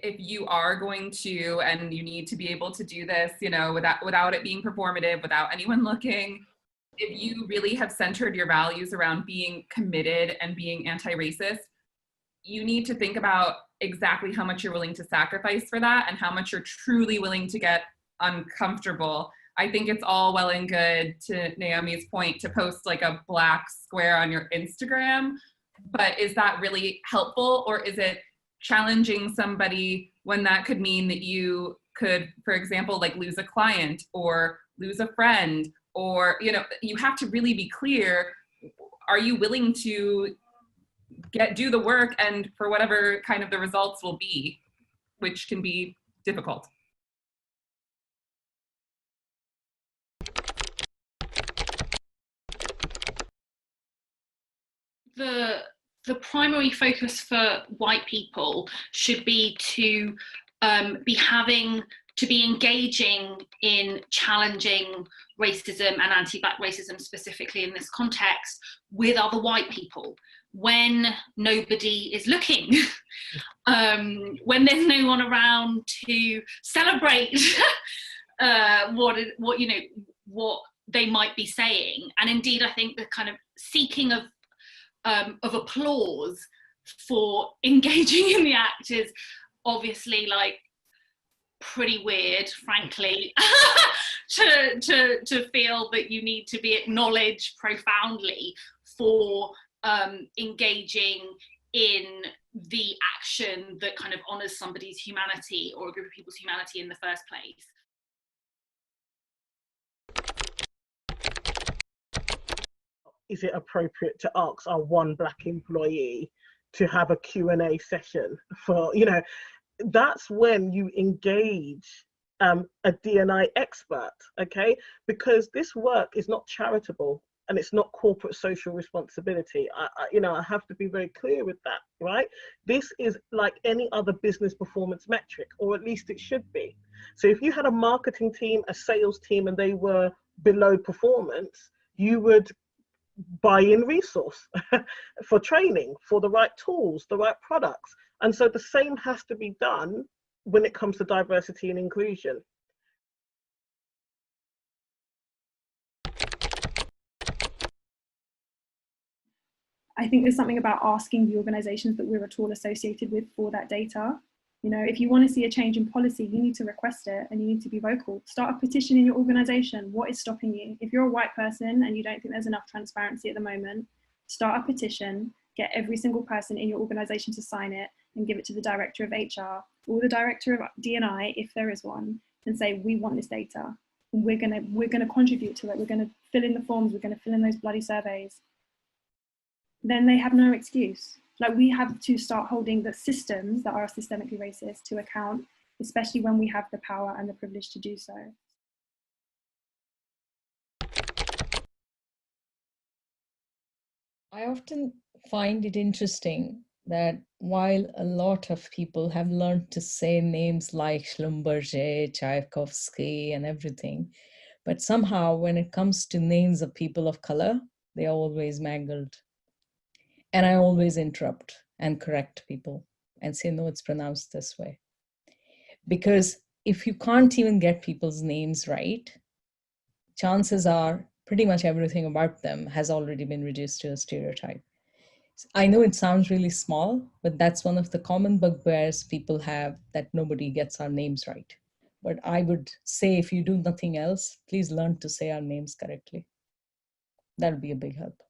if you are going to, and you need to be able to do this, you know, without it being performative, without anyone looking, if you really have centered your values around being committed and being anti-racist, you need to think about exactly how much you're willing to sacrifice for that and how much you're truly willing to get uncomfortable. I think it's all well and good, to Naomi's point, to post like a black square on your Instagram, but is that really helpful, or is it challenging somebody when that could mean that you could, for example, like lose a client or lose a friend, or, you know, you have to really be clear, are you willing to do the work and for whatever kind of the results will be, which can be difficult. The primary focus for white people should be to be engaging in challenging racism and anti-Black racism, specifically in this context, with other white people when nobody is looking, when there's no one around to celebrate what they might be saying. And indeed, I think the kind of seeking of applause for engaging in the act is obviously like pretty weird, frankly, to feel that you need to be acknowledged profoundly for engaging in the action that kind of honors somebody's humanity or a group of people's humanity in the first place. Is it appropriate to ask our one Black employee to have a Q&A session for, you know, that's when you engage a D&I expert, okay? Because this work is not charitable and it's not corporate social responsibility. I have to be very clear with that, right? This is like any other business performance metric, or at least it should be. So if you had a marketing team, a sales team, and they were below performance, you would buy in resource for training, for the right tools, the right products. And so the same has to be done when it comes to diversity and inclusion. I think there's something about asking the organizations that we're at all associated with for that data. You know, if you want to see a change in policy, you need to request it and you need to be vocal. Start a petition in your organization. What is stopping you? If you're a white person and you don't think there's enough transparency at the moment, start a petition, get every single person in your organization to sign it and give it to the director of HR or the director of D&I, if there is one, and say, we want this data. And we're gonna contribute to it. We're gonna fill in the forms. We're gonna fill in those bloody surveys. Then they have no excuse. Like, we have to start holding the systems that are systemically racist to account, especially when we have the power and the privilege to do so. I often find it interesting that while a lot of people have learned to say names like Schlumberger, Tchaikovsky, and everything, but somehow when it comes to names of people of color, they are always mangled. And I always interrupt and correct people and say, no, it's pronounced this way. Because if you can't even get people's names right, chances are pretty much everything about them has already been reduced to a stereotype. I know it sounds really small, but that's one of the common bugbears people have, that nobody gets our names right. But I would say, if you do nothing else, please learn to say our names correctly. That'll be a big help.